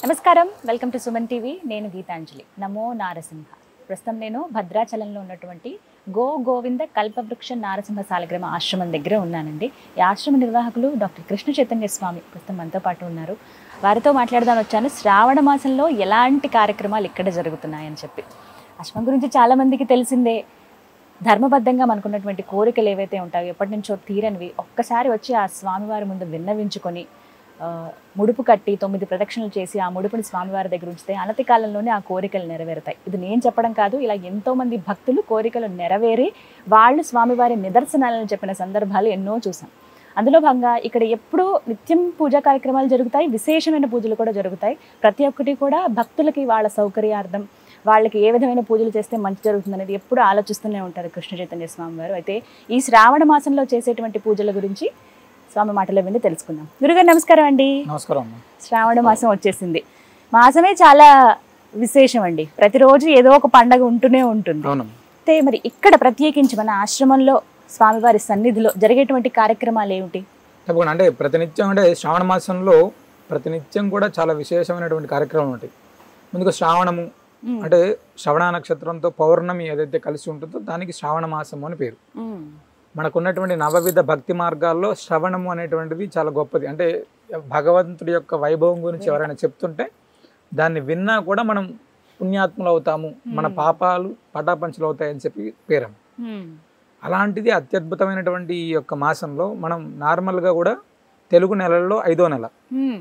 నమస్కారం, welcome to Suman TV. నేను గీతాంజలి. నమో నారసింహ. ప్రస్తుతం నేను భద్రాచలంలో ఉన్నటువంటి గోవింద కల్పవృక్ష నారసింహ సాలగ్రామ ఆశ్రమం దగ్గర ఉన్నానండి. ఈ ఆశ్రమ నిర్వాహకులు డాక్టర్ కృష్ణ చైతన్య స్వామి ప్రస్తుతం మనతో పాటు ఉన్నారు. వారితో మాట్లాడదాని వచ్చాను. శ్రావణ మాసంలో ఎలాంటి కార్యక్రమాలు ఇక్కడ జరుగుతున్నాయని చెప్పి. ఆశ్రమం గురించి చాలామందికి తెలిసిందే. ధర్మబద్ధంగా మనకున్నటువంటి కోరికలు ఏవైతే ఉంటాయో ఎప్పటి నుంచో తీరనివి ఒక్కసారి వచ్చి ఆ స్వామివారి ముందు విన్నవించుకొని ముడుపు కట్టి 9 ప్రదక్షిణలు చేసి ఆ ముడుపుని స్వామివారి దగ్గర ఉంచితే అనతి కాలంలోనే ఆ కోరికలు నెరవేరుతాయి. ఇది నేను చెప్పడం కాదు, ఇలా ఎంతోమంది భక్తులు కోరికలు నెరవేరి వాళ్ళు స్వామివారి నిదర్శనాలను చెప్పిన సందర్భాలు ఎన్నో చూసాం. అందులో భాగంగా ఇక్కడ ఎప్పుడూ నిత్యం పూజా కార్యక్రమాలు జరుగుతాయి, విశేషమైన పూజలు కూడా జరుగుతాయి. ప్రతి ఒక్కటి కూడా భక్తులకి వాళ్ళ సౌకర్యార్థం, వాళ్ళకి ఏ విధమైన పూజలు చేస్తే మంచి జరుగుతుంది అనేది ఎప్పుడు ఆలోచిస్తూనే ఉంటారు కృష్ణ చైతన్య స్వామి వారు. అయితే ఈ శ్రావణ మాసంలో చేసేటువంటి పూజల గురించి స్వామి మాటలో విని తెలుసుకుందాం. గురుగారు నమస్కారం అండి. నమస్కారం. శ్రావణ మాసం వచ్చేసింది. మాసమే చాలా విశేషం అండి. ప్రతిరోజు ఏదో ఒక పండగ ఉంటూనే ఉంటుంది. అయితే మరి ఇక్కడ ప్రత్యేకించి మన ఆశ్రమంలో స్వామివారి సన్నిధిలో జరిగేటువంటి కార్యక్రమాలు ఏమిటి? తప్పకుండా. అంటే ప్రతినిత్యం అంటే శ్రావణ మాసంలో ప్రతినిత్యం కూడా చాలా విశేషమైనటువంటి కార్యక్రమాలు ఉంటాయి. ముందుగా శ్రావణము అంటే శ్రవణ నక్షత్రంతో పౌర్ణమి ఏదైతే కలిసి ఉంటుందో దానికి శ్రావణ మాసము అని పేరు. మనకున్నటువంటి నవవిధ భక్తి మార్గాల్లో శ్రవణము అనేటువంటిది చాలా గొప్పది. అంటే భగవంతుడి యొక్క వైభవం గురించి ఎవరైనా చెప్తుంటే దాన్ని విన్నా కూడా మనం పుణ్యాత్ములు అవుతాము, మన పాపాలు పటాపంచలు అవుతాయని చెప్పి పేరు. అలాంటిది అత్యద్భుతమైనటువంటి ఈ యొక్క మాసంలో మనం నార్మల్గా కూడా తెలుగు నెలల్లో 5వ నెల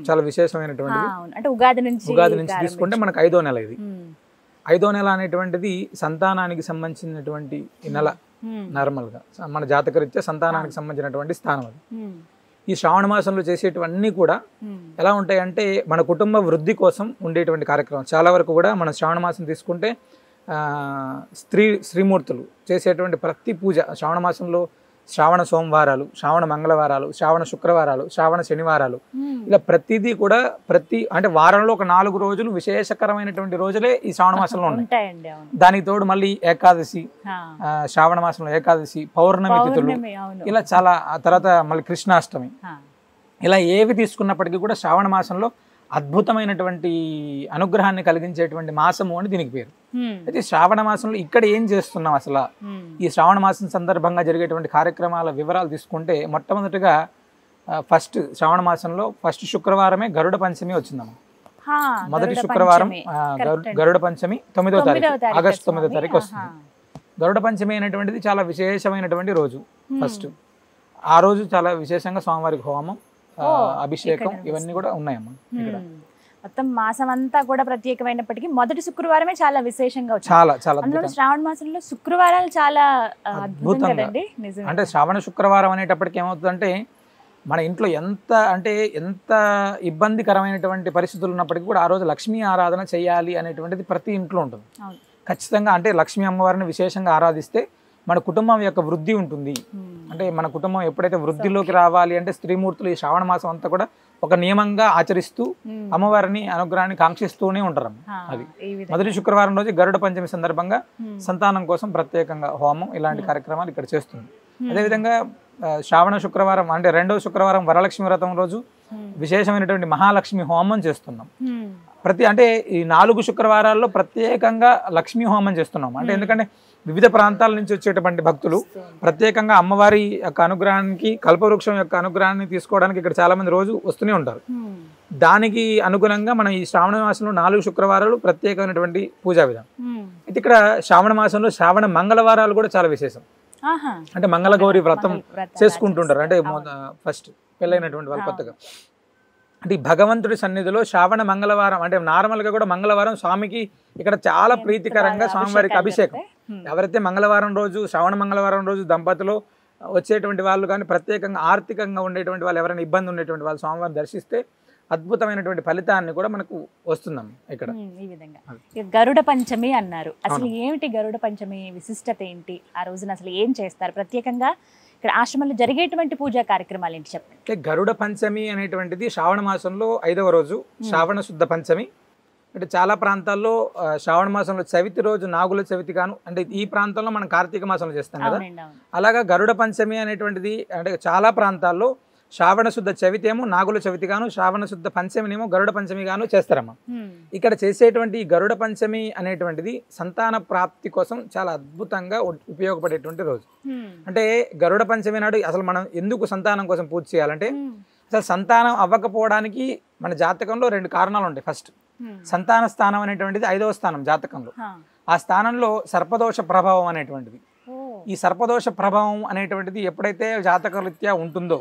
చాలా విశేషమైనటువంటిది. అంటే ఉగాది నుంచి తీసుకుంటే మనకు 5వ నెల. ఇది 5వ నెల అనేటువంటిది సంతానానికి సంబంధించినటువంటి నెల. నార్మల్ గా మన జాతకరీత్యా సంతానానికి సంబంధించినటువంటి స్థానం అది. ఈ శ్రావణ మాసంలో చేసేటివన్నీ కూడా ఎలా ఉంటాయంటే మన కుటుంబ వృద్ధి కోసం ఉండేటువంటి కార్యక్రమం. చాలా వరకు కూడా మన శ్రావణ మాసం తీసుకుంటే శ్రీమూర్తులు చేసేటువంటి ప్రతి పూజ శ్రావణ మాసంలో శ్రావణ సోమవారాలు, శ్రావణ మంగళవారాలు, శ్రావణ శుక్రవారాలు, శ్రావణ శనివారాలు, ఇలా ప్రతిదీ కూడా అంటే వారంలో ఒక 4 రోజులు విశేషకరమైనటువంటి రోజులే ఈ శ్రావణ మాసంలో ఉన్నాయి. దానికి తోడు మళ్ళీ ఏకాదశి, శ్రావణ మాసంలో ఏకాదశి, పౌర్ణమి తిథులు, ఇలా చాలా. ఆ తర్వాత మళ్ళీ కృష్ణాష్టమి, ఇలా ఏవి తీసుకున్నప్పటికీ కూడా శ్రావణ మాసంలో అద్భుతమైనటువంటి అనుగ్రహాన్ని కలిగించేటువంటి మాసము అని దీనికి పేరు. అయితే శ్రావణ మాసంలో ఇక్కడ ఏం చేస్తున్నాం అసలు? ఈ శ్రావణ మాసం సందర్భంగా జరిగేటువంటి కార్యక్రమాల వివరాలు తీసుకుంటే మొట్టమొదటిగా ఫస్ట్ శ్రావణ మాసంలో ఫస్ట్ శుక్రవారమే గరుడ పంచమి వచ్చిందమ్మ. మొదటి శుక్రవారం గరుడ పంచమి 9వ తారీఖు, ఆగస్టు 9వ తారీఖు వస్తుంది. గరుడ పంచమి అనేటువంటిది చాలా విశేషమైనటువంటి రోజు. ఫస్ట్ ఆ రోజు చాలా విశేషంగా స్వామివారికి హోమం, అభిషేకం ఇవన్నీ కూడా ఉన్నాయమ్మా. ఇక్కడ మొత్తం మాసం అంతా కూడా ప్రత్యేకమైనప్పటికీ మొదటి శుక్రవారమే చాలా విశేషంగా చాలా చాలా శ్రావణ మాసంలో శుక్రవారాలు చాలా అద్భుతంగా. అంటే శ్రావణ శుక్రవారం అనేటప్పటికి ఏమవుతుందంటే మన ఇంట్లో ఎంత ఇబ్బందికరమైనటువంటి పరిస్థితులు ఉన్నప్పటికీ కూడా ఆ రోజు లక్ష్మీ ఆరాధన చేయాలి అనేటువంటిది ప్రతి ఇంట్లో ఉంటుంది ఖచ్చితంగా. అంటే లక్ష్మీ అమ్మవారిని విశేషంగా ఆరాధిస్తే మన కుటుంబం యొక్క వృద్ధి ఉంటుంది. అంటే మన కుటుంబం ఎప్పుడైతే వృద్ధిలోకి రావాలి అంటే స్త్రీమూర్తులు ఈ శ్రావణ మాసం అంతా కూడా ఒక నియమంగా ఆచరిస్తూ అమ్మవారిని అనుగ్రహాన్ని కాంక్షిస్తూనే ఉంటారు. అది మొదటి శుక్రవారం రోజు గరుడ పంచమి సందర్భంగా సంతానం కోసం ప్రత్యేకంగా హోమం ఇలాంటి కార్యక్రమాలు ఇక్కడ చేస్తుంది. అదేవిధంగా శ్రావణ శుక్రవారం అంటే 2వ శుక్రవారం వరలక్ష్మి వ్రతం రోజు విశేషమైనటువంటి మహాలక్ష్మి హోమం చేస్తున్నాం. అంటే ఈ 4 శుక్రవారాల్లో ప్రత్యేకంగా లక్ష్మీ హోమం చేస్తున్నాం. అంటే ఎందుకంటే వివిధ ప్రాంతాల నుంచి వచ్చేటువంటి భక్తులు ప్రత్యేకంగా అమ్మవారి యొక్క అనుగ్రహానికి, కల్పవృక్షం యొక్క అనుగ్రహాన్ని తీసుకోవడానికి ఇక్కడ చాలా మంది రోజు వస్తూనే ఉంటారు. దానికి అనుగుణంగా మనం ఈ శ్రావణ మాసంలో 4 శుక్రవారాలు ప్రత్యేకమైనటువంటి పూజా విధానం. అయితే ఇక్కడ శ్రావణ మాసంలో శ్రావణ మంగళవారాలు కూడా చాలా విశేషం. అంటే మంగళగౌరి వ్రతం చేసుకుంటుంటారు. అంటే ఫస్ట్ పెళ్ళైనటువంటి వాళ్ళు కొత్తగా అంటే భగవంతుడి సన్నిధిలో శ్రావణ మంగళవారం అంటే నార్మల్గా కూడా మంగళవారం స్వామికి ఇక్కడ చాలా ప్రీతికరంగా స్వామివారికి అభిషేకం. ఎవరైతే మంగళవారం రోజు శ్రావణ మంగళవారం రోజు దంపతులు వచ్చేటువంటి వాళ్ళు కానీ ప్రత్యేకంగా ఆర్థికంగా ఉండేటువంటి వాళ్ళు ఎవరైనా ఇబ్బంది ఉండేటువంటి వాళ్ళు స్వామివారిని దర్శిస్తే అద్భుతమైనటువంటి ఫలితాన్ని కూడా మనకు వస్తుందమ్మ. ఇక్కడ ఈ విధంగా గరుడ పంచమి అన్నారు. అసలు ఏమిటి గరుడ పంచమి విశిష్టత ఏంటి? ఆ రోజున అసలు ఏం చేస్తారు? ప్రత్యేకంగా ఇక్కడ ఆశ్రమంలో జరిగేటువంటి పూజా కార్యక్రమాలు ఏంటి చెప్పండి. గరుడ పంచమి అనేటువంటిది శ్రావణ మాసంలో 5వ రోజు శ్రావణ శుద్ధ పంచమి. అంటే చాలా ప్రాంతాల్లో శ్రావణ మాసంలో చవితి రోజు నాగుల చవితి గాను, అంటే ఈ ప్రాంతంలో మనం కార్తీక మాసంలో చేస్తాం కదా, అలాగా గరుడ పంచమి అనేటువంటిది అంటే చాలా ప్రాంతాల్లో శ్రావణ శుద్ధ చవితి ఏమో నాగుల చవితి గాను, శ్రావణ శుద్ధ పంచమినేమో గరుడ పంచమి గాను చేస్తారమ్మా. ఇక్కడ చేసేటువంటి ఈ గరుడ పంచమి అనేటువంటిది సంతాన ప్రాప్తి కోసం చాలా అద్భుతంగా ఉపయోగపడేటువంటి రోజు. అంటే గరుడ పంచమి నాడు అసలు మనం ఎందుకు సంతానం కోసం పూజ చేయాలంటే, అసలు సంతానం అవ్వకపోవడానికి మన జాతకంలో 2 కారణాలు ఉంటాయి. ఫస్ట్, సంతాన స్థానం అనేటువంటిది 5వ స్థానం జాతకంలో. ఆ స్థానంలో సర్పదోష ప్రభావం అనేటువంటిది. ఈ సర్పదోష ప్రభావం అనేటువంటిది ఎప్పుడైతే జాతకరీత్యా ఉంటుందో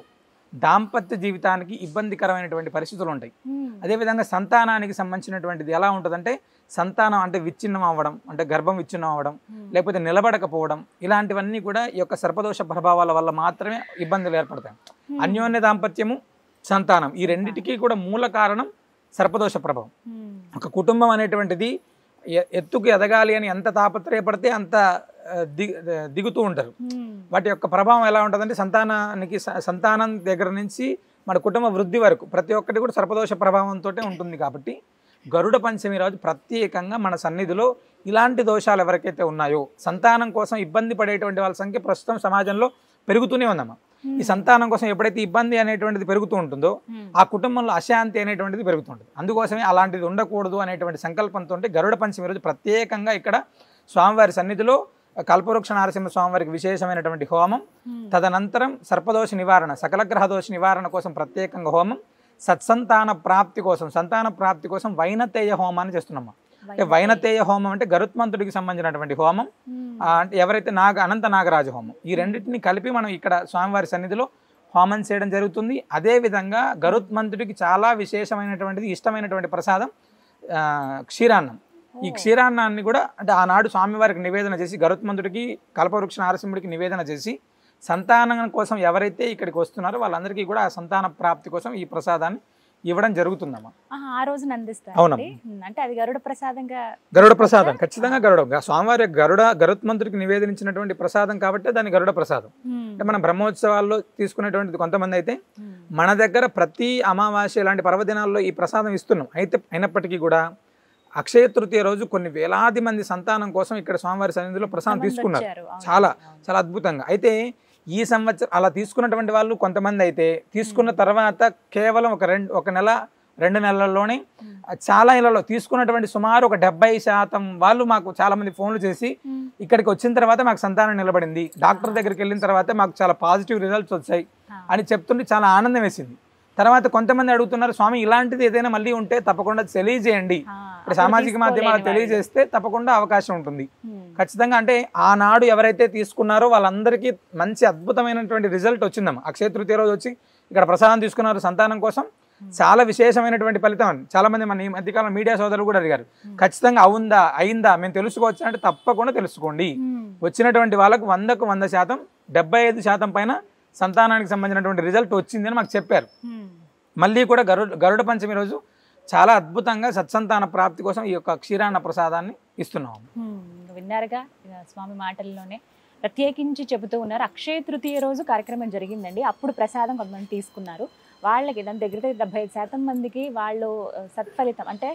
దాంపత్య జీవితానికి ఇబ్బందికరమైనటువంటి పరిస్థితులు ఉంటాయి. అదేవిధంగా సంతానానికి సంబంధించినటువంటిది ఎలా ఉంటుందంటే, సంతానం అంటే విచ్ఛిన్నం అవ్వడం, అంటే గర్భం విచ్ఛిన్నం అవ్వడం, లేకపోతే నిలబడకపోవడం, ఇలాంటివన్నీ కూడా ఈ యొక్క సర్పదోష ప్రభావాల వల్ల మాత్రమే ఇబ్బందులు ఏర్పడతాయి. అన్యోన్య దాంపత్యము, సంతానం, ఈ రెండింటికి కూడా మూల కారణం సర్పదోష ప్రభావం. ఒక కుటుంబం అనేటువంటిది ఎత్తుకు ఎదగాలి అని ఎంత తాపత్రయపడితే అంత దిగుతూ ఉంటారు. వాటి యొక్క ప్రభావం ఎలా ఉంటుందంటే, సంతానం దగ్గర నుంచి మన కుటుంబ వృద్ధి వరకు ప్రతి ఒక్కటి కూడా సర్పదోష ప్రభావంతో ఉంటుంది. కాబట్టి గరుడ పంచమి రోజు ప్రత్యేకంగా మన సన్నిధిలో ఇలాంటి దోషాలు ఎవరికైతే ఉన్నాయో, సంతానం కోసం ఇబ్బంది పడేటువంటి వాళ్ళ సంఖ్య ప్రస్తుతం సమాజంలో పెరుగుతూనే ఉందమ్మా. ఈ సంతానం కోసం ఎప్పుడైతే ఇబ్బంది అనేటువంటిది పెరుగుతూ ఉంటుందో ఆ కుటుంబంలో అశాంతి అనేటువంటిది పెరుగుతుంటుంది. అందుకోసమే అలాంటిది ఉండకూడదు అనేటువంటి సంకల్పంతో గరుడ పంచమి రోజు ప్రత్యేకంగా ఇక్కడ స్వామివారి సన్నిధిలో కల్పవృక్ష నారసింహ స్వామివారికి విశేషమైనటువంటి హోమం, తదనంతరం సర్పదోష నివారణ, సకల గ్రహ దోష నివారణ కోసం ప్రత్యేకంగా హోమం, సంతాన ప్రాప్తి కోసం వైనతేయ హోమాన్ని చేస్తున్నాము. అంటే వైనతేయ హోమం అంటే గరుత్మంతుడికి సంబంధించినటువంటి హోమం, అంటే ఎవరైతే అనంత నాగరాజ హోమం, ఈ రెండింటిని కలిపి మనం ఇక్కడ స్వామివారి సన్నిధిలో హోమం చేయడం జరుగుతుంది. అదేవిధంగా గరుత్మంతుడికి చాలా విశేషమైనటువంటిది, ఇష్టమైనటువంటి ప్రసాదం క్షీరాన్నం. ఈ క్షీరాన్నాన్ని కూడా అంటే ఆనాడు స్వామివారికి నివేదన చేసి, గరుత్మంతుడికి కల్పవృక్ష నారసింహుడికి నివేదన చేసి, సంతానం కోసం ఎవరైతే ఇక్కడికి వస్తున్నారో వాళ్ళందరికీ కూడా ఆ సంతాన ప్రాప్తి కోసం ఈ ప్రసాదాన్ని ఇవ్వడం జరుగుతుందమ్మా. ఆ రోజు అందిస్తారు. అవునమ్మా. అంటే అది గరుడ ప్రసాదంగా, గరుడ ప్రసాదం ఖచ్చితంగా స్వామివారి గరుత్మంతుడికి నివేదించినటువంటి ప్రసాదం కాబట్టి దాన్ని గరుడ ప్రసాదం. అంటే మనం బ్రహ్మోత్సవాల్లో తీసుకునేటువంటిది కొంతమంది అయితే మన దగ్గర ప్రతి అమావాస్య ఇలాంటి పర్వదినాల్లో ఈ ప్రసాదం ఇస్తున్నాం. అయినప్పటికీ కూడా అక్షయ తృతీయ రోజు కొన్ని వేలాది మంది సంతానం కోసం ఇక్కడ స్వామివారి సన్నిధిలో ప్రసాదం తీసుకున్నారు. చాలా చాలా అద్భుతంగా. అయితే ఈ సంవత్సరం అలా తీసుకున్నటువంటి వాళ్ళు కొంతమంది అయితే తీసుకున్న తర్వాత కేవలం ఒక నెల 2 నెలల్లోనే చాలా ఇళ్లలో తీసుకున్నటువంటి సుమారు ఒక 70% వాళ్ళు మాకు చాలా మంది ఫోన్లు చేసి, ఇక్కడికి వచ్చిన తర్వాత మాకు సంతానం నిలబడింది, డాక్టర్ దగ్గరికి వెళ్ళిన తర్వాత మాకు చాలా పాజిటివ్ రిజల్ట్స్ వచ్చాయి అని చెప్తుంటే చాలా ఆనందం వేసింది. తర్వాత కొంతమంది అడుగుతున్నారు, స్వామి ఇలాంటిది ఏదైనా మళ్ళీ ఉంటే తప్పకుండా తెలియజేయండి, ఇప్పుడు సామాజిక మాధ్యమాలు తెలియజేస్తే తప్పకుండా అవకాశం ఉంటుంది ఖచ్చితంగా. అంటే ఆనాడు ఎవరైతే తీసుకున్నారో వాళ్ళందరికీ మంచి అద్భుతమైనటువంటి రిజల్ట్ వచ్చిందమ్మా. అక్షయ తృతీయ రోజు వచ్చి ఇక్కడ ప్రసాదం తీసుకున్నారు సంతానం కోసం, చాలా విశేషమైనటువంటి ఫలితం అని చాలా మంది మన ఈ మధ్యకాలం మీడియా సోదరులు కూడా అడిగారు. ఖచ్చితంగా అయిందా మేము తెలుసుకోవచ్చు అంటే తప్పకుండా తెలుసుకోండి. వచ్చినటువంటి వాళ్ళకు 100కు 100%, 75% పైన సంతానానికి సంబంధించినటువంటి రిజల్ట్ వచ్చిందని మాకు చెప్పారు. మళ్ళీ కూడా గరుడ పంచమి రోజు చాలా అద్భుతంగా సత్సంతాన ప్రాప్తి కోసం ఈ యొక్క క్షీరాన్న ప్రసాదాన్ని ఇస్తున్నాము. విన్నారుగా స్వామి మాటల్లోనే ప్రత్యేకించి చెబుతూ ఉన్నారు. అక్షయ తృతీయ రోజు కార్యక్రమం జరిగిందండి. అప్పుడు ప్రసాదం కొంతమంది తీసుకున్నారు. వాళ్ళకి దాని దగ్గర 75% మందికి వాళ్ళు సత్ఫలితం అంటే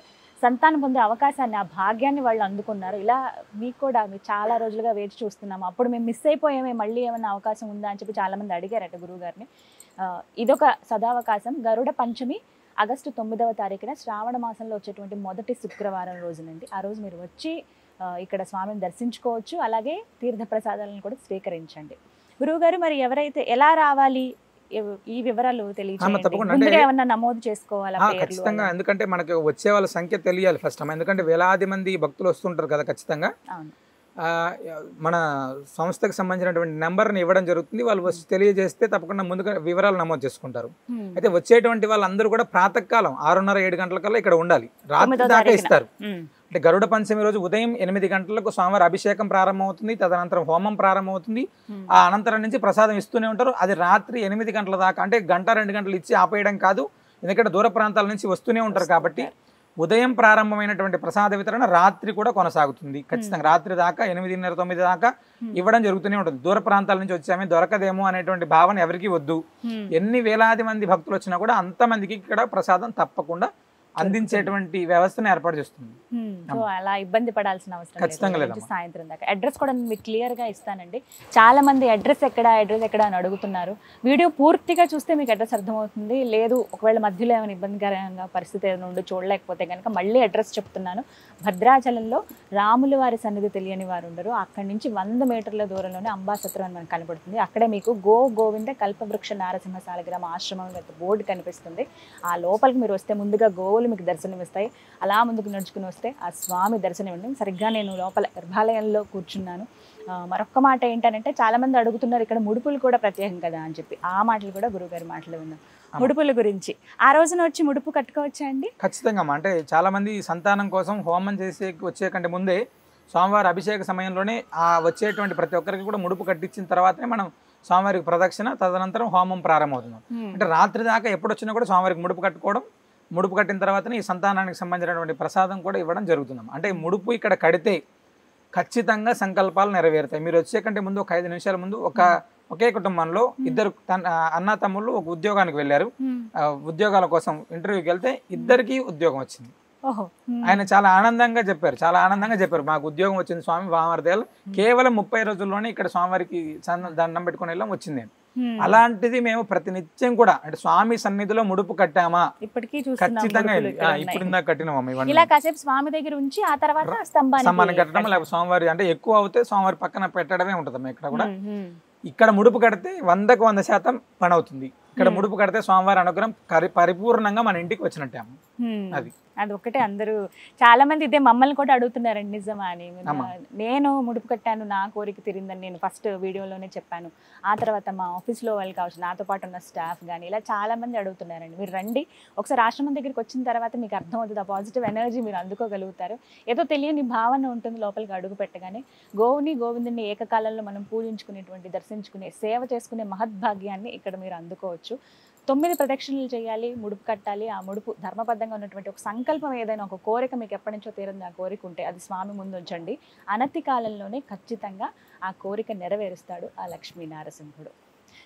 సంతానం పొందే అవకాశాన్ని, ఆ భాగ్యాన్ని వాళ్ళు అందుకున్నారు. ఇలా మీకు కూడా మీరు చాలా రోజులుగా వేచి చూస్తున్నాము, అప్పుడు మేము మిస్ అయిపోయామే, మళ్ళీ ఏమైనా అవకాశం ఉందా అని చెప్పి చాలామంది అడిగారట గురువు గారిని. ఇదొక సదావకాశం. గరుడ పంచమి ఆగస్టు 9వ తారీఖున శ్రావణ మాసంలో వచ్చేటువంటి మొదటి శుక్రవారం రోజునండి. ఆ రోజు మీరు వచ్చి ఇక్కడ స్వామిని దర్శించుకోవచ్చు, అలాగే తీర్థ ప్రసాదాలను కూడా స్వీకరించండి. గురువుగారు, మరి ఎవరైతే ఎలా రావాలి ఈ వివరాలు తెలియజేయండి. ఏమన్నా నమోదు చేసుకోవాలా? ఖచ్చితంగా, ఎందుకంటే మనకి వచ్చే వాళ్ళ సంఖ్య తెలియాలి ఫస్ట్. ఎందుకంటే వేలాది మంది భక్తులు వస్తుంటారు కదా. ఖచ్చితంగా మన సంస్థకు సంబంధించినటువంటి నెంబర్ని ఇవ్వడం జరుగుతుంది. వాళ్ళు వచ్చి తెలియజేస్తే తప్పకుండా ముందుగా వివరాలు నమోదు చేసుకుంటారు. అయితే వచ్చేటువంటి వాళ్ళందరూ కూడా ప్రాతకాలం 6:30-7 గంటలకల్లా ఇక్కడ ఉండాలి. రాత్రి దాకా ఇస్తారు. అంటే గరుడ పంచమి రోజు ఉదయం 8 గంటలకు స్వామివారి అభిషేకం ప్రారంభమవుతుంది, తదనంతరం హోమం ప్రారంభమవుతుంది. ఆ అనంతరం నుంచి ప్రసాదం ఇస్తూనే ఉంటారు. అది రాత్రి 8 గంటల దాకా, అంటే 1-2 గంటలు ఇచ్చి ఆపేయడం కాదు. ఎందుకంటే దూర ప్రాంతాల నుంచి వస్తూనే ఉంటారు కాబట్టి ఉదయం ప్రారంభమైనటువంటి ప్రసాద వితరణ రాత్రి కూడా కొనసాగుతుంది. ఖచ్చితంగా రాత్రి దాకా 8:30-9 దాకా ఇవ్వడం జరుగుతూనే ఉంటుంది. దూర ప్రాంతాల నుంచి వచ్చామే దొరకదేమో అనేటువంటి భావన ఎవరికి వద్దు. ఎన్ని వేలాది మంది భక్తులు వచ్చినా కూడా అంతమందికి ఇక్కడ ప్రసాదం తప్పకుండా అందించేటువంటి వ్యవస్థను ఏర్పాటు చేస్తుంది. సో అలా ఇబ్బంది పడాల్సిన అవసరం ఖచ్చితంగా లేదు లేదమ్మా. నుంచి సాయంత్రం దాకా. అడ్రస్ కూడా మీకు క్లియర్గా ఇస్తానండి. చాలా మంది అడ్రస్ ఎక్కడ అని అడుగుతున్నారు. వీడియో పూర్తిగా చూస్తే మీకు అడ్రస్ అర్థమవుతుంది. లేదు ఒకవేళ మధ్యలో ఏమైనా ఇబ్బందికరంగా పరిస్థితి ఏదైనా ఉండి చూడలేకపోతే కనుక మళ్ళీ అడ్రస్ చెప్తున్నాను. భద్రాచలంలో రాముల వారి సన్నిధి తెలియని వారు ఉండరు. అక్కడి నుంచి 100 మీటర్ల దూరంలోనే అంబాసత్రం అని మనకు కనపడుతుంది. అక్కడే మీకు గోవింద కల్పవృక్ష నారసింహ సాలగ్రామ ఆశ్రమం బోర్డు కనిపిస్తుంది. ఆ లోపలికి మీరు వస్తే ముందుగా గోవులు మీకు దర్శనం ఇస్తాయి. అలా ముందుకు నడుచుకుని వస్తే ఆ స్వామి దర్శనం ఇవ్వండి. సరిగ్గా నేను లోపల గర్భాలయంలో కూర్చున్నాను. మరొక్క మాట ఏంటంటే చాలా మంది అడుగుతున్నారు ఇక్కడ ముడుపులు కూడా ప్రత్యేకం కదా అని చెప్పి. ఆ మాటలు కూడా గురువుగారి మాటలు విన్నాం ముడుపుల గురించి. ఆ రోజున వచ్చి ముడుపు కట్టుకోవచ్చా అండి? ఖచ్చితంగా. అంటే చాలా మంది సంతానం కోసం హోమం వచ్చే కంటే ముందే స్వామివారి అభిషేక సమయంలోనే ఆ వచ్చేటువంటి ప్రతి ఒక్కరికి కూడా ముడుపు కట్టించిన తర్వాతనే మనం స్వామివారికి ప్రదక్షిణ, తదనంతరం హోమం ప్రారంభమవుతున్నాం. అంటే రాత్రి దాకా ఎప్పుడు వచ్చినా కూడా స్వామివారికి ముడుపు కట్టుకోవడం, ముడుపు కట్టిన తర్వాతనే ఈ సంతానానికి సంబంధించినటువంటి ప్రసాదం కూడా ఇవ్వడం జరుగుతున్నాం. అంటే ముడుపు ఇక్కడ కడితే ఖచ్చితంగా సంకల్పాలు నెరవేరుతాయి. మీరు వచ్చే కంటే ముందు ఒక 5 నిమిషాల ముందు ఒకే కుటుంబంలో ఇద్దరు అన్న తమ్ముళ్ళు ఒక ఉద్యోగానికి వెళ్ళారు. ఉద్యోగాల కోసం ఇంటర్వ్యూకి వెళ్తే ఇద్దరికి ఉద్యోగం వచ్చింది. ఆయన చాలా ఆనందంగా చెప్పారు మాకు ఉద్యోగం వచ్చింది స్వామి వామర్దేలు. కేవలం 30 రోజుల్లోనే ఇక్కడ స్వామివారికి దండం పెట్టుకుని వెళ్ళాం వచ్చింది. అలాంటిది మేము ప్రతినిత్యం కూడా అంటే స్వామి సన్నిధిలో ముడుపు కట్టామా ఖచ్చితంగా ఇప్పుడు ఇందాక కట్టినామా ఇలా కాసేపు స్వామి దగ్గర ఉంచి ఆ తర్వాత స్తంభాన్ని కట్టడం, లేకపోతే స్వామివారి అంటే ఎక్కువ అవుతే స్వామివారి పక్కన పెట్టడమే ఉంటదమ్మా. ఇక్కడ కూడా ఇక్కడ ముడుపు కడితే 100కు 100% పని అవుతుంది. ఇక్కడ ముడుపు కడితే స్వామివారి అనుగ్రహం పరిపూర్ణంగా మన ఇంటికి వచ్చినట్టే. అది ఒకటే అందరూ చాలా మంది ఇదే మమ్మల్ని కూడా అడుగుతున్నారండి నిజమా అని. నేను ముడుపు కట్టాను, నా కోరిక తీరిందని నేను ఫస్ట్ వీడియోలోనే చెప్పాను. ఆ తర్వాత మా ఆఫీస్లో వాళ్ళు కావచ్చు, నాతో పాటు ఉన్న స్టాఫ్ కానీ ఇలా చాలా మంది అడుగుతున్నారండి. మీరు రండి ఒకసారి ఆశ్రమం దగ్గరికి వచ్చిన తర్వాత మీకు అర్థమవుతుంది. ఆ పాజిటివ్ ఎనర్జీ మీరు అందుకోగలుగుతారు. ఏదో తెలియని భావన ఉంటుంది లోపలికి అడుగు పెట్టగానే. గోవిందుని ఏకకాలంలో మనం పూజించుకునేటువంటి, దర్శించుకునే, సేవ చేసుకునే మహద్భాగ్యాన్ని ఇక్కడ మీరు అందుకోవచ్చు. 9 ప్రదక్షిణలు చేయాలి, ముడుపు కట్టాలి. ఆ ముడుపు ధర్మబద్ధంగా ఉన్నటువంటి ఒక సంకల్పం ఏదైనా ఒక కోరిక మీకు ఎప్పటి నుంచో తీరింది ఆ కోరిక ఉంటే అది స్వామి ముందు ఉంచండి. అనతి కాలంలోనే ఖచ్చితంగా ఆ కోరిక నెరవేరుస్తాడు ఆ లక్ష్మీ నారసింహుడు.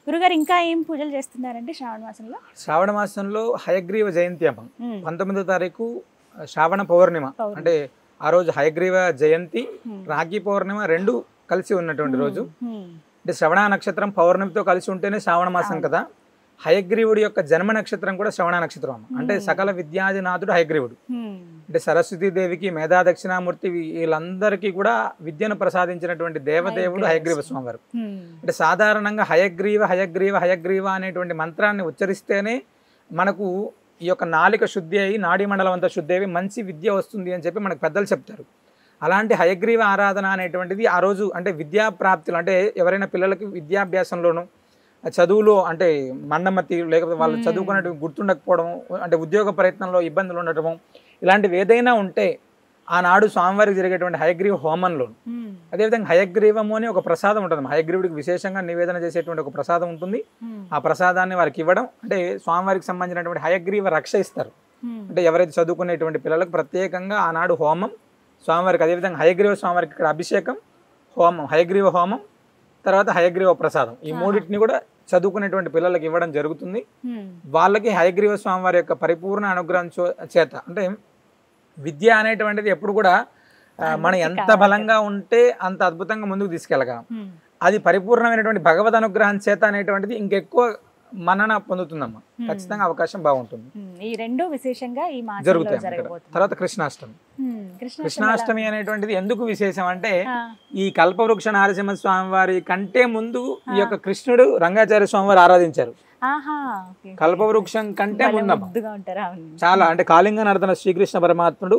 గురుగారు ఇంకా ఏం పూజలు చేస్తున్నారండి శ్రావణ మాసంలో? శ్రావణ మాసంలో హయగ్రీవ జయంతి అమ్మ 19వ తారీఖు శ్రావణ పౌర్ణిమ. అంటే ఆ రోజు హయగ్రీవ జయంతి, రాఖీ పౌర్ణిమ 2 కలిసి ఉన్నటువంటి రోజు. అంటే శ్రవణ నక్షత్రం పౌర్ణమితో కలిసి ఉంటేనే శ్రావణ మాసం కదా. హయగ్రీవుడి యొక్క జన్మ నక్షత్రం కూడా శ్రవణ నక్షత్రం. అంటే సకల విద్యాధినాథుడు హయగ్రీవుడు. అంటే సరస్వతీదేవికి, మేధా దక్షిణామూర్తి వీళ్ళందరికీ కూడా విద్యను ప్రసాదించినటువంటి దేవదేవుడు హయగ్రీవ స్వామివారు. అంటే సాధారణంగా హయగ్రీవ అనేటువంటి మంత్రాన్ని ఉచ్చరిస్తేనే మనకు ఈ యొక్క నాలిక శుద్ధి అయ్యి నాడీ మండలం అంతా శుద్ధి అయ్యి మంచి విద్య వస్తుంది అని చెప్పి మనకు పెద్దలు చెప్తారు. అలాంటి హయగ్రీవ ఆరాధన అనేటువంటిది ఆ రోజు అంటే విద్యా ప్రాప్తులు, అంటే ఎవరైనా పిల్లలకి విద్యాభ్యాసంలోనూ చదువులో అంటే మందమతి, లేకపోతే వాళ్ళు చదువుకున్నట్టు గుర్తుండకపోవడం, అంటే ఉద్యోగ ప్రయత్నంలో ఇబ్బందులు ఉండటము, ఇలాంటివి ఏదైనా ఉంటే ఆనాడు స్వామివారికి జరిగేటువంటి హయగ్రీవ హోమంలో, అదేవిధంగా హయగ్రీవము అని ఒక ప్రసాదం ఉంటుంది. హయగ్రీవుడికి విశేషంగా నివేదన చేసేటువంటి ఒక ప్రసాదం ఉంటుంది. ఆ ప్రసాదాన్ని వారికి ఇవ్వడం, అంటే స్వామివారికి సంబంధించినటువంటి హయగ్రీవ రక్ష ఇస్తారు. అంటే ఎవరైతే చదువుకునేటువంటి పిల్లలకు ప్రత్యేకంగా ఆనాడు హోమం స్వామివారికి, అదేవిధంగా హయగ్రీవ స్వామివారికి ఇక్కడ అభిషేకం, హోమం, హయగ్రీవ హోమం, తర్వాత హయగ్రీవ ప్రసాదం, ఈ మూడింటిని కూడా చదువుకునేటువంటి పిల్లలకి ఇవ్వడం జరుగుతుంది. వాళ్ళకి హయగ్రీవ స్వామివారి యొక్క పరిపూర్ణ అనుగ్రహం చేత, అంటే విద్య అనేటువంటిది ఎప్పుడు కూడా మనం ఎంత బలంగా ఉంటే అంత అద్భుతంగా ముందుకు తీసుకెళ్ళగలం. అది పరిపూర్ణమైనటువంటి భగవద్ అనుగ్రహం చేత అనేటువంటిది ఇంకెక్కువ మన్నన పొందుతుందమ్మా. ఖచ్చితంగా అవకాశం బాగుంటుంది. ఈ రెండు విశేషంగా ఈ జరుగుతాయి. తర్వాత కృష్ణాష్టమి అనేటువంటిది ఎందుకు విశేషం అంటే ఈ కల్పవృక్ష నారసింహ స్వామి వారి కంటే ముందు ఈ యొక్క కృష్ణుడు రంగాచార్య స్వామి వారు ఆరాధించారు. కల్పవృక్షం కంటే ముందమ్మ చాలా, అంటే కాళింగ నర్తన శ్రీకృష్ణ పరమాత్ముడు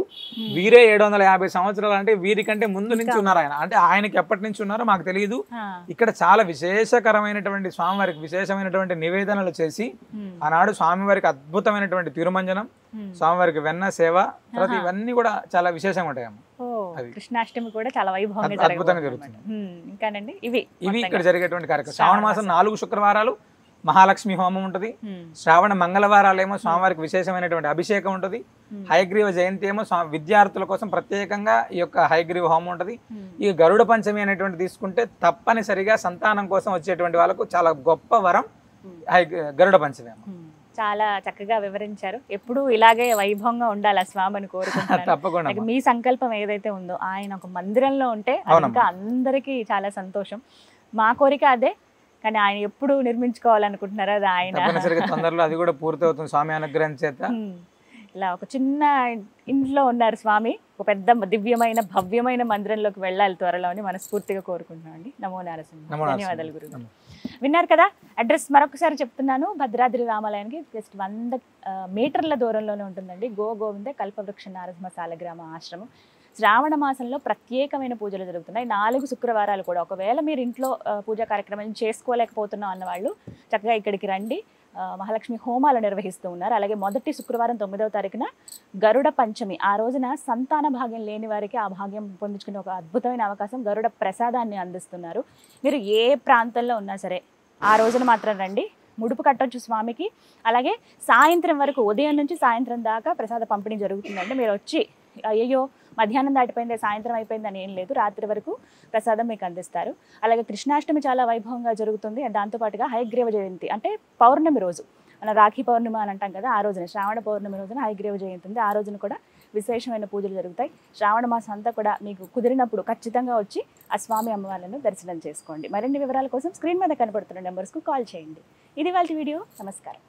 వీరే 750 సంవత్సరాలు, అంటే వీరికంటే ముందు నుంచి ఉన్నారు ఆయన. అంటే ఆయనకి ఎప్పటి నుంచి ఉన్నారో మాకు తెలియదు. ఇక్కడ చాలా విశేషకరమైనటువంటి స్వామివారికి విశేషమైనటువంటి నివేదనలు చేసి ఆనాడు స్వామివారికి అద్భుతమైనటువంటి తిరుమంజనం, స్వామివారికి వెన్న సేవ, తర్వాత ఇవన్నీ కూడా చాలా విశేషంగా ఉంటాయి అమ్మ. కృష్ణాష్టమి కూడా చాలా వైభవంగా అద్భుతంగా జరుగుతుంది. ఇంకానండి ఇవి ఇక్కడ జరిగేటువంటి కార్యక్రమం. శ్రావణ మాసం 4 శుక్రవారాలు మహాలక్ష్మి హోమం ఉంటుంది. శ్రావణ మంగళవారాలు ఏమో స్వామివారికి విశేషమైనటువంటి అభిషేకం ఉంటుంది. హయగ్రీవ జయంతి ఏమో విద్యార్థుల కోసం ప్రత్యేకంగా ఈ యొక్క హయగ్రీవ హోమం ఉంటుంది. ఈ గరుడ పంచమి అనేటువంటి తీసుకుంటే తప్పనిసరిగా సంతానం కోసం వచ్చేటువంటి వాళ్ళకు చాలా గొప్ప వరం గరుడ పంచమి. చాలా చక్కగా వివరించారు. ఎప్పుడూ ఇలాగే వైభవంగా ఉండాలి ఆ స్వామిని కోరుకుంటున్నాను. తప్పకుండా అలాగే మీ సంకల్పం ఏదైతే ఉందో ఆయన ఒక మందిరంలో ఉంటే అది అవునమ్మా. ఇంకా అందరికీ చాలా సంతోషం. మా కోరిక అదే, కానీ ఆయన ఎప్పుడు నిర్మించుకోవాలనుకుంటున్నారో అది ఆయన. తప్పనిసరిగా తొందరలో అది కూడా పూర్తవుతుంది స్వామి అనుగ్రహం చేత. ఇలా ఒక చిన్న ఇంట్లో ఉన్నారు స్వామి, ఒక పెద్ద దివ్యమైన భవ్యమైన మందిరంలోకి వెళ్ళాలి త్వరలో అని మనస్ఫూర్తిగా కోరుకుంటున్నాం అండి. నమో నారసింహ. ధన్యవాదాలు గురుగారు. విన్నారు కదా, అడ్రస్ మరొకసారి చెప్తున్నాను. భద్రాద్రి రామాలయానికి జస్ట్ 100 మీటర్ల దూరంలోనే ఉంటుందండి గోవింద కల్పవృక్ష నారసింహ సాలగ్రామ ఆశ్రమం. శ్రావణ మాసంలో ప్రత్యేకమైన పూజలు జరుగుతున్నాయి. 4 శుక్రవారాలు కూడా. ఒకవేళ మీరు ఇంట్లో పూజా కార్యక్రమాలను చేసుకోలేకపోతున్నాం అన్నవాళ్ళు చక్కగా ఇక్కడికి రండి. మహాలక్ష్మి హోమాలు నిర్వహిస్తూ ఉన్నారు. అలాగే మొదటి శుక్రవారం 9వ తారీఖున గరుడ పంచమి. ఆ రోజున సంతాన భాగ్యం లేని వారికి ఆ భాగ్యం పొందించుకునే ఒక అద్భుతమైన అవకాశం, గరుడ ప్రసాదాన్ని అందిస్తున్నారు. మీరు ఏ ప్రాంతంలో ఉన్నా సరే ఆ రోజున మాత్రం రండి, ముడుపు కట్టొచ్చు స్వామికి. అలాగే సాయంత్రం వరకు, ఉదయం నుంచి సాయంత్రం దాకా ప్రసాద పంపిణీ జరుగుతుందండి. మీరు వచ్చి అయ్యో మధ్యాహ్నం దాటిపోయింది సాయంత్రం అయిపోయింది అని ఏం లేదు, రాత్రి వరకు ప్రసాదం మీకు అందిస్తారు. అలాగే కృష్ణాష్టమి చాలా వైభవంగా జరుగుతుంది. దాంతోపాటుగా హయగ్రీవ జయంతి అంటే పౌర్ణమి రోజు, మన రాఖీ పౌర్ణమి అని అంటాం కదా, ఆ రోజున శ్రావణ పౌర్ణమి రోజున హయగ్రీవ జయంతి ఉంది. ఆ రోజున కూడా విశేషమైన పూజలు జరుగుతాయి. శ్రావణ మాసం అంతా కూడా మీకు కుదిరినప్పుడు ఖచ్చితంగా వచ్చి ఆ స్వామి అమ్మవార్లను దర్శనం చేసుకోండి. మరిన్ని వివరాల కోసం స్క్రీన్ మీద కనపడుతున్న నెంబర్స్కు కాల్ చేయండి. ఇది వాళ్ళ వీడియో. నమస్కారం.